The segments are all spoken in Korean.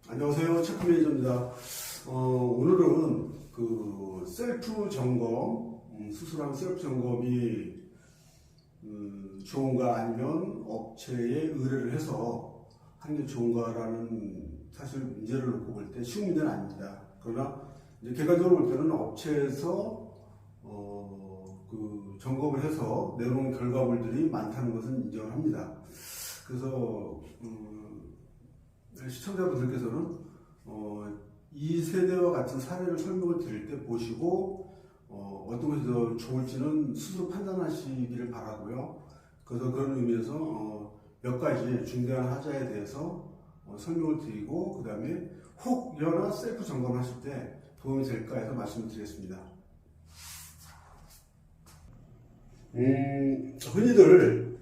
안녕하세요. 체크 매니저입니다. 오늘은 그 셀프 점검, 스스로 셀프 점검이 좋은가 아니면 업체에 의뢰를 해서 하는 게 좋은가라는 사실 문제를 놓고 볼 때 쉬운 문제는 아닙니다. 그러나 이제 객관적으로 볼 때는 업체에서 그 점검을 해서 내놓은 결과물들이 많다는 것은 인정을 합니다. 그래서 시청자분들께서는 이 세대와 같은 사례를 설명을 드릴 때 보시고 어떤 것이 더 좋을지는 스스로 판단하시기를 바라고요. 그래서 그런 의미에서 몇 가지 중대한 하자에 대해서 설명을 드리고 그 다음에 혹여나 셀프 점검하실 때 도움이 될까 해서 말씀을 드리겠습니다. 흔히들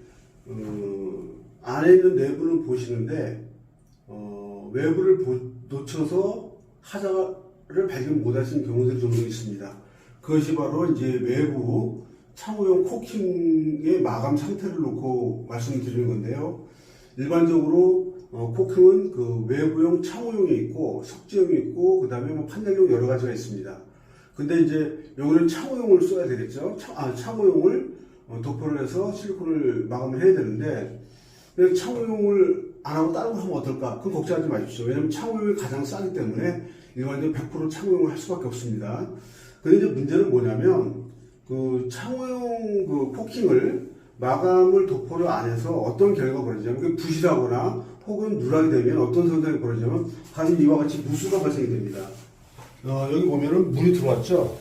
안에 있는 내부는 보시는데 외부를 놓쳐서 하자를 발견 못하시는 경우들이 종종 있습니다. 그것이 바로 이제 외부 창호용 코킹의 마감 상태를 놓고 말씀을 드리는 건데요. 일반적으로 코킹은 그 외부용 창호용이 있고 석재용이 있고 그 다음에 판넬용 여러 가지가 있습니다. 근데 이제 여기는 창호용을 써야 되겠죠. 창호용을 도포를 해서 실리콘을 마감을 해야 되는데 창호용을 안 하고 다른 거 하면 어떨까? 그건 걱정하지 마십시오. 왜냐하면 창호용이 가장 싸기 때문에 일반적으로 100% 창호용을 할 수밖에 없습니다. 근데 이제 문제는 뭐냐면 그 창호용 그 코킹을 마감을 도포를 안 해서 어떤 결과가 벌어지냐면 부실하거나 혹은 누락이 되면 어떤 현상이 벌어지냐면 바로 이와 같이 누수가 발생이 됩니다. 여기 보면은 물이 들어왔죠.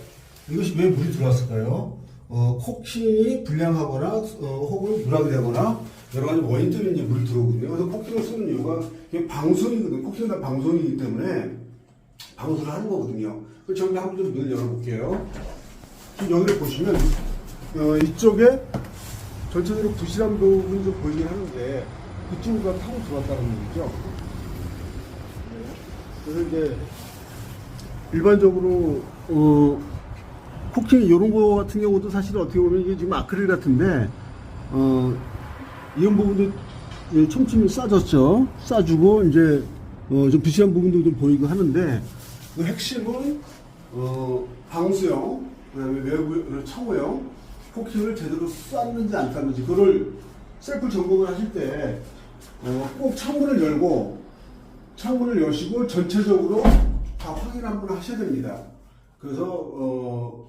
이것이 왜 물이 들어왔을까요? 코킹이 불량하거나 혹은 누락이 되거나 여러 가지 원인 때문에 이제 물이 들어오거든요. 그래서 코킹을 쓰는 이유가 이게 방송이거든요. 코킹은 다 방송이기 때문에 방수를 하는 거거든요. 그래서 저기 한번 좀 문을 열어볼게요. 지금 여기를 보시면 이쪽에 전체적으로 부실한 부분이 좀 보이긴 하는데 그쪽으로 타고 들어왔다는 얘기죠. 그래서 이제 일반적으로 코킹 이런 거 같은 경우도 사실 어떻게 보면 이게 지금 아크릴 같은데 이런 부분도 촘촘히 싸졌죠. 싸주고 이제 좀 부실한 부분도 좀 보이고 하는데 그 핵심은 방수형 그다음에 외부 창호형 코킹을 제대로 쌌는지 안 쌌는지 그걸 셀프 점검을 하실 때 꼭 창문을 열고 창문을 여시고 전체적으로 다 확인 한번 하셔야 됩니다. 그래서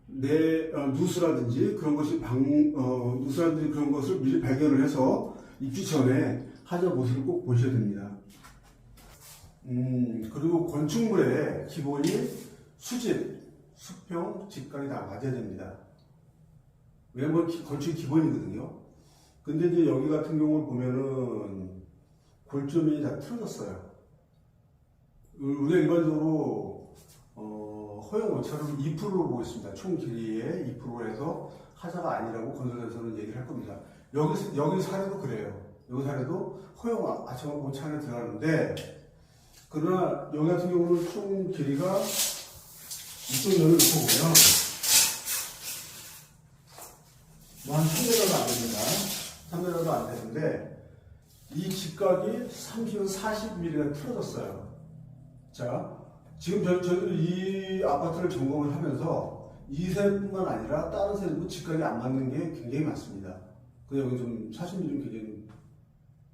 누수라든지 그런 것이 누수라든지 그런 것을 미리 발견을 해서 입주 전에 하자 모습을 꼭 보셔야 됩니다. 그리고 건축물의 기본이 수질, 수평, 직각이 다 맞아야 됩니다. 왜냐면 건축이 기본이거든요. 근데 이제 여기 같은 경우를 보면은 골조면이 다 틀어졌어요. 우리가 일반적으로 허용 오차를 2%로 보고 있습니다. 총 길이의 2%로 해서 하자가 아니라고 건설에서는 얘기를 할 겁니다. 여기 사례도 그래요. 여기 사례도 허용 오차 안에 들어가는데 그러나 여기 같은 경우는 총 길이가 이쪽 면을 놓고 보면 한 3m가 안 됩니다. 3m가 안 되는데 이 직각이 30에서 40mm가 틀어졌어요. 자, 지금 저희들이 이 아파트를 점검을 하면서 이 세뿐만 아니라 다른 세도 직각이 안 맞는 게 굉장히 많습니다. 근데 여기 좀 사심들이 굉장히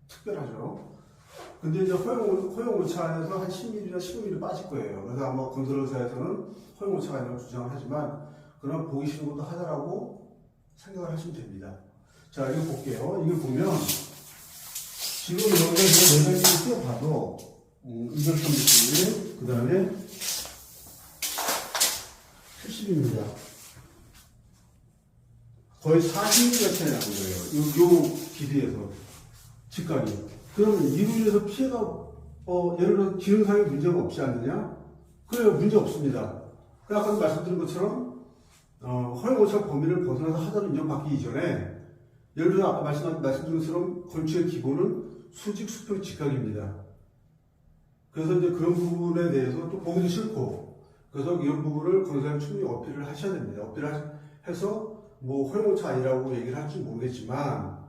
특별하죠. 근데 이제 허용 오차 안에서 한 10mm나 15mm 빠질 거예요. 그래서 아마 건설회사에서는 허용 오차가 아니라고 주장을 하지만 그러나 보기 싫은 것도 하자라고 생각을 하시면 됩니다. 자, 이거 볼게요. 이걸 보면 지금 여기가 제가 내장기를 띄워봐도 231, 그 다음에 70입니다. 거의 40mm 차이 나는 거예요. 요 길이에서 직각이. 그러면 이로 인해서 피해가 예를 들어 기능상의 문제가 없지 않느냐? 그래요. 문제 없습니다. 아까 말씀드린 것처럼 허용오차 범위를 벗어나서 하자를 인정받기 이전에 예를 들어 아까 말씀드린 것처럼 건축의 기본은 수직, 수평, 직각입니다. 그래서 이제 그런 부분에 대해서 또 보기도 싫고 그래서 이런 부분을 건설사님 충분히 어필을 하셔야 됩니다. 어필을 해서 뭐 허용오차 아니라고 얘기를 할지 모르겠지만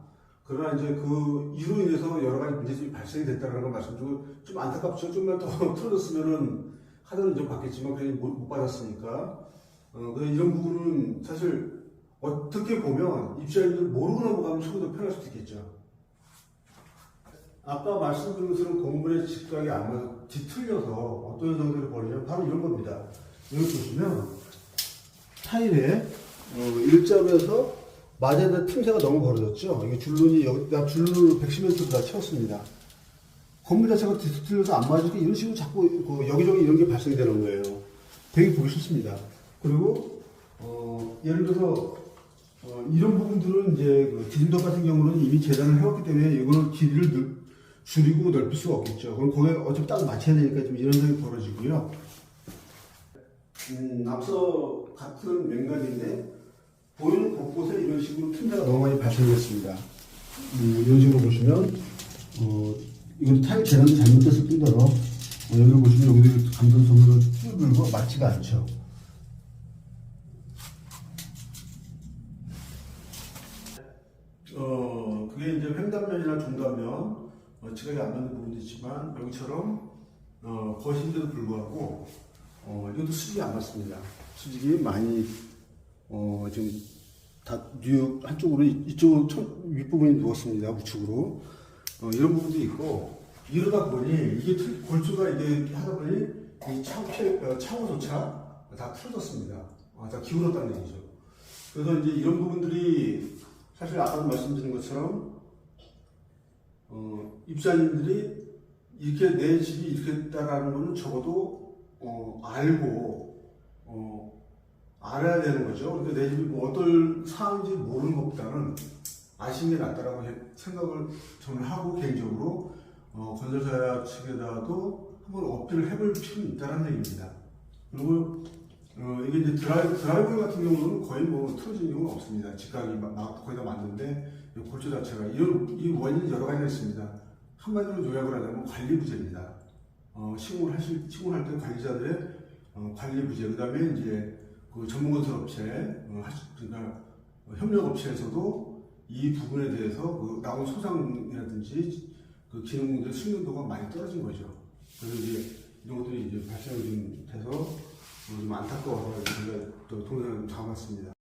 그러나 이제 그 이로 인해서 여러 가지 문제점이 발생이 됐다는 걸 말씀드리고 좀 안타깝죠. 좀만 더 틀어졌으면은 하도는 좀 받겠지만 그냥 못 받았으니까. 근데 이런 부분은 사실 어떻게 보면 입주자님들 모르고 넘어가면 조금 더 편할 수도 있겠죠. 아까 말씀드린 것처럼 건물의 직각이 안 맞아 뒤틀려서 어떤 현상들이 벌어지냐면 바로 이런 겁니다. 여기 보시면 타일에 일자로에서 맞아야 틈새가 너무 벌어졌죠. 이게 줄눈이 여기다 줄눈으로 110m를 다 채웠습니다. 건물 자체가 뒤틀려서 안 맞으니까 이런 식으로 자꾸 여기저기 이런 게 발생이 되는 거예요. 되게 보기 싫습니다. 그리고 예를 들어서 이런 부분들은 이제 그 디딤돌 같은 경우는 이미 재단을 해왔기 때문에 이거는 길이를 줄이고 넓힐 수가 없겠죠. 그럼 거기에 어차피 딱 맞춰야 되니까 좀 이런 상황이 벌어지고요. 앞서 같은 맥락인데 보이는 곳곳에 이런 식으로 틈새가 너무 많이 발생했습니다. 이런 식으로 보시면 이건 타일 재단이 잘못됐을 뿐더러 여기 보시면 여기도 감전선으로 뚫고 맞지가 않죠. 그게 이제 횡단면이나 중단면 지각이 안 맞는 부분도 있지만 여기처럼 거실인데도 불구하고 이것도 수직이 안 맞습니다. 수직이 많이 지금 다 한쪽으로 이쪽으로 윗부분이 누웠습니다. 우측으로 이런 부분도 있고 이러다 보니 이게 골조가 이게 하다 보니 이 차고조차 다 틀어졌습니다. 다 기울었다는 얘기죠. 그래서 이제 이런 부분들이 사실 아까도 말씀드린 것처럼 입주자님들이 이렇게 내 집이 이렇게 했다라는 거는 적어도 알고 알아야 되는 거죠. 그러니까 내 집이 뭐 어떤 상황인지 모르는 것보다는 아시는 게 낫다라고 생각을 저는 하고 개인적으로 건설사 측에다도 한번 어필을 해볼 필요는 있다는 얘기입니다. 그리고 이게 이제 드라이브 같은 경우는 거의 뭐 틀어진 경우는 없습니다. 직각이 거의 다 맞는데 골조 자체가 이 원인이 여러 가지가 있습니다. 한마디로 요약을 하자면 관리 부재입니다. 시공할 때 관리자들의 관리 부재, 그 다음에 이제 그 전문건설업체, 그러니까 협력업체에서도 이 부분에 대해서 그 나온 소상이라든지 그 기능들의 숙련도가 많이 떨어진 거죠. 그래서 이제 이런 것들이 이제 발생이 좀 돼서 좀 안타까워서 제가 또 동영상을 잡았습니다.